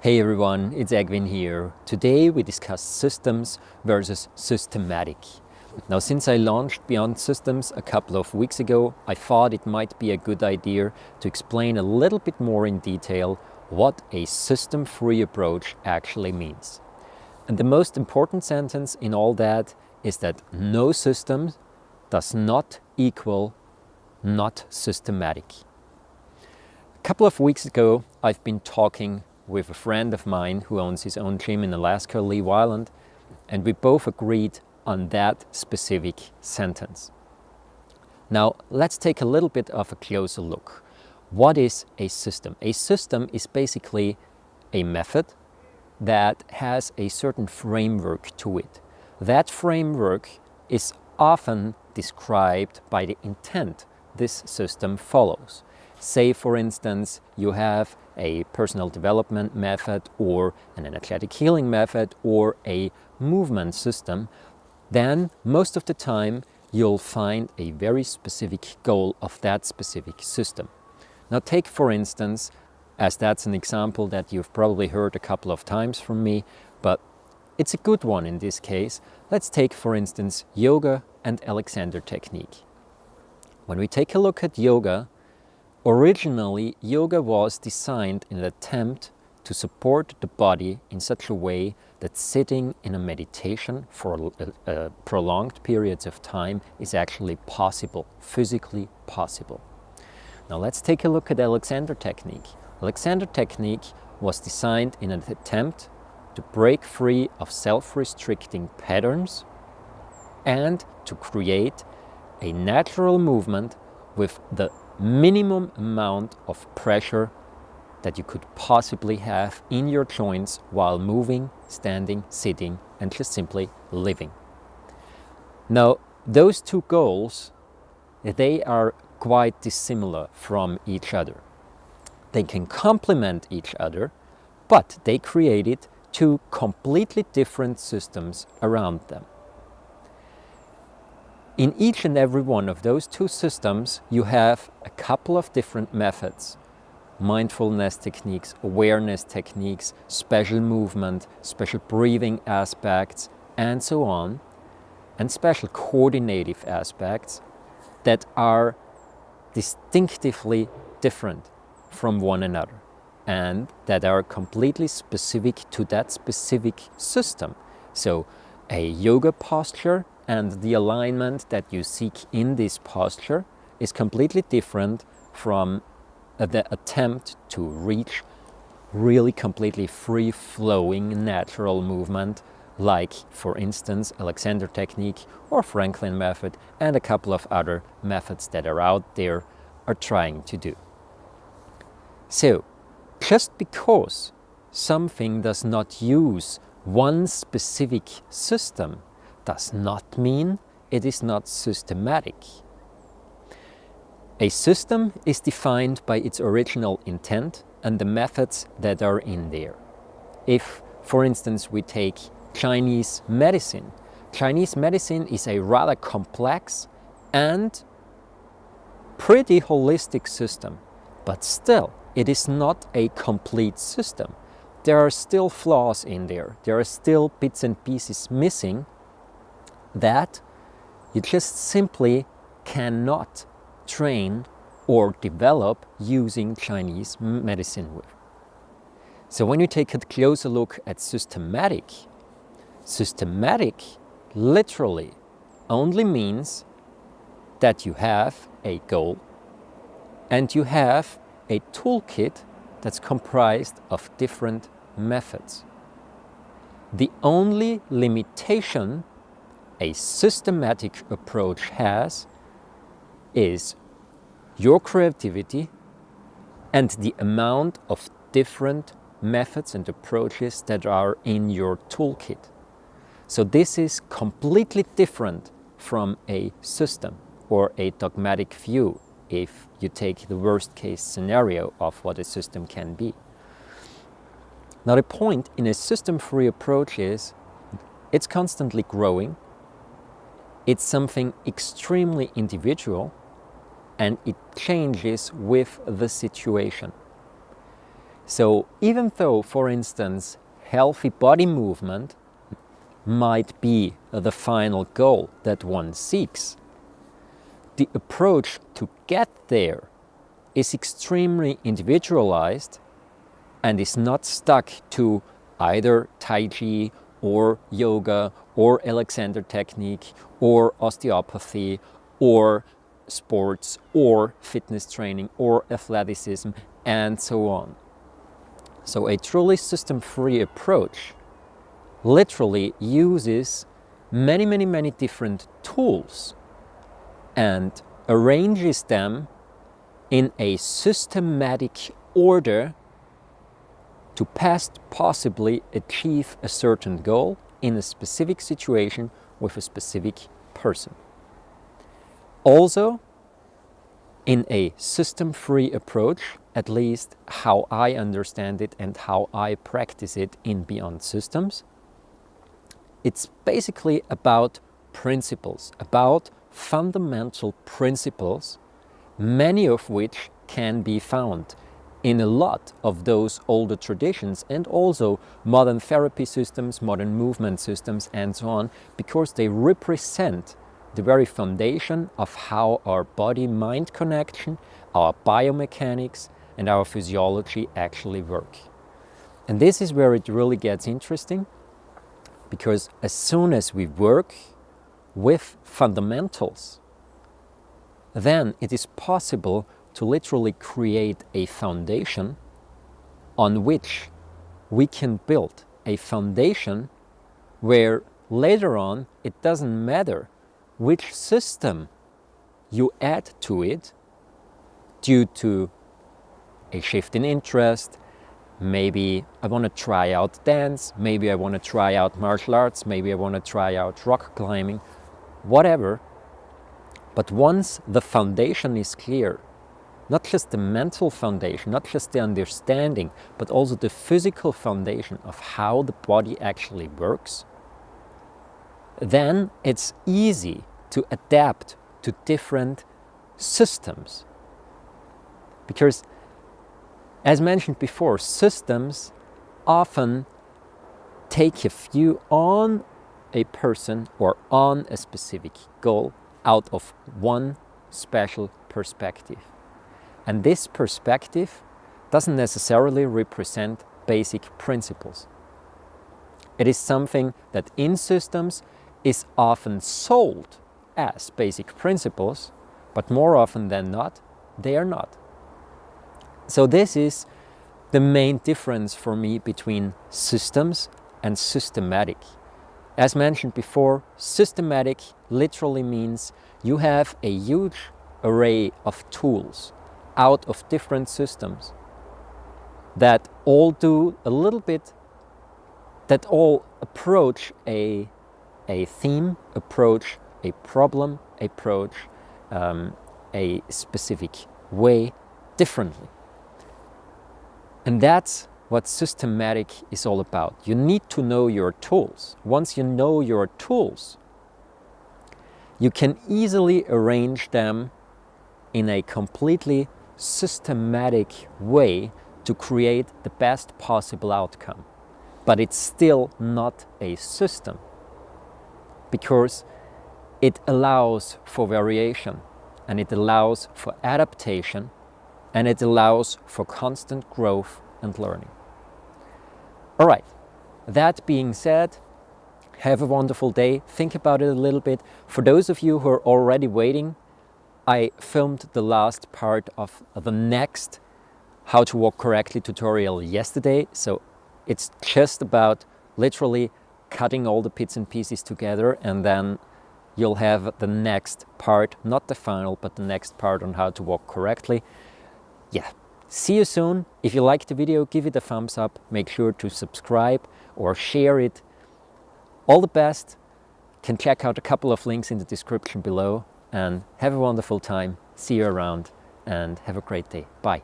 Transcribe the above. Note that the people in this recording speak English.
Hey everyone, it's Egwin here. Today we discuss systems versus systematic. Now, since I launched BeyondSystems a couple of weeks ago, I thought it might be a good idea to explain a little bit more in detail what a system-free approach actually means. And the most important sentence in all that is that no system does not equal not systematic. A couple of weeks ago, I've been talking with a friend of mine who owns his own gym in Alaska, Leigh Island, and we both agreed on that specific sentence. Now, let's take a little bit of a closer look. What is a system? A system is basically a method that has a certain framework to it. That framework is often described by the intent this system follows. Say, for instance, you have a personal development method or an energetic healing method or a movement system, then most of the time you'll find a very specific goal of that specific system. Now take, for instance, as that's an example that you've probably heard a couple of times from me, but it's a good one in this case. Let's take, for instance, yoga and Alexander technique. When we take a look at yoga, originally, yoga was designed in an attempt to support the body in such a way that sitting in a meditation for prolonged periods of time is actually possible, physically possible. Now let's take a look at Alexander technique. Alexander technique was designed in an attempt to break free of self-restricting patterns and to create a natural movement with the minimum amount of pressure that you could possibly have in your joints while moving, standing, sitting, and just simply living. Now, those two goals, they are quite dissimilar from each other. They can complement each other, but they created two completely different systems around them. In each and every one of those two systems, you have a couple of different methods. Mindfulness techniques, awareness techniques, special movement, special breathing aspects, and so on, and special coordinative aspects that are distinctively different from one another and that are completely specific to that specific system. So a yoga posture and the alignment that you seek in this posture is completely different from the attempt to reach really completely free-flowing natural movement, like, for instance, Alexander technique or Franklin method and a couple of other methods that are out there are trying to do. So, just because something does not use one specific system does not mean it is not systematic. A system is defined by its original intent and the methods that are in there. If, for instance, we take Chinese medicine is a rather complex and pretty holistic system, but still, it is not a complete system. There are still flaws in there. There are still bits and pieces missing that you just simply cannot train or develop using Chinese medicine with. So when you take a closer look at systematic literally only means that you have a goal and you have a toolkit that's comprised of different methods. The only limitation a systematic approach has is your creativity and the amount of different methods and approaches that are in your toolkit. So this is completely different from a system or a dogmatic view if you take the worst case scenario of what a system can be. Now the point in a system-free approach is it's constantly growing. It's something extremely individual and it changes with the situation. So even though, for instance, healthy body movement might be the final goal that one seeks, the approach to get there is extremely individualized and is not stuck to either Tai Chi or yoga or Alexander technique or osteopathy or sports or fitness training or athleticism and so on. So a truly system-free approach literally uses many different tools and arranges them in a systematic order to best possibly achieve a certain goal in a specific situation with a specific person. Also, in a system-free approach, at least how I understand it and how I practice it in BeyondSystems, it's basically about principles, about fundamental principles, many of which can be found in a lot of those older traditions and also modern therapy systems, modern movement systems and so on, because they represent the very foundation of how our body-mind connection, our biomechanics and our physiology actually work. And this is where it really gets interesting, because as soon as we work with fundamentals, then it is possible to literally create a foundation on which we can build a foundation where later on it doesn't matter which system you add to it due to a shift in interest. Maybe I want to try out dance, maybe I want to try out martial arts, maybe I want to try out rock climbing, whatever. But once the foundation is clear, not just the mental foundation, not just the understanding, but also the physical foundation of how the body actually works, then it's easy to adapt to different systems. Because, as mentioned before, systems often take a view on a person or on a specific goal out of one special perspective. And this perspective doesn't necessarily represent basic principles. It is something that in systems is often sold as basic principles, but more often than not, they are not. So this is the main difference for me between systems and systematic. As mentioned before, systematic literally means you have a huge array of tools out of different systems that all do a little bit, that all approach a theme, approach a problem, approach a specific way differently. And that's what systematic is all about. You need to know your tools. Once you know your tools, you can easily arrange them in a completely systematic way to create the best possible outcome. But it's still not a system, because it allows for variation, and it allows for adaptation, and it allows for constant growth and learning. All right, that being said, have a wonderful day. Think about it a little bit. For those of you who are already waiting, I filmed the last part of the next How to Walk Correctly tutorial yesterday. So it's just about literally cutting all the bits and pieces together, and then you'll have the next part, not the final, but the next part on how to walk correctly. Yeah, see you soon. If you liked the video, give it a thumbs up. Make sure to subscribe or share it. All the best. Can check out a couple of links in the description below, and have a wonderful time. See you around and have a great day. Bye.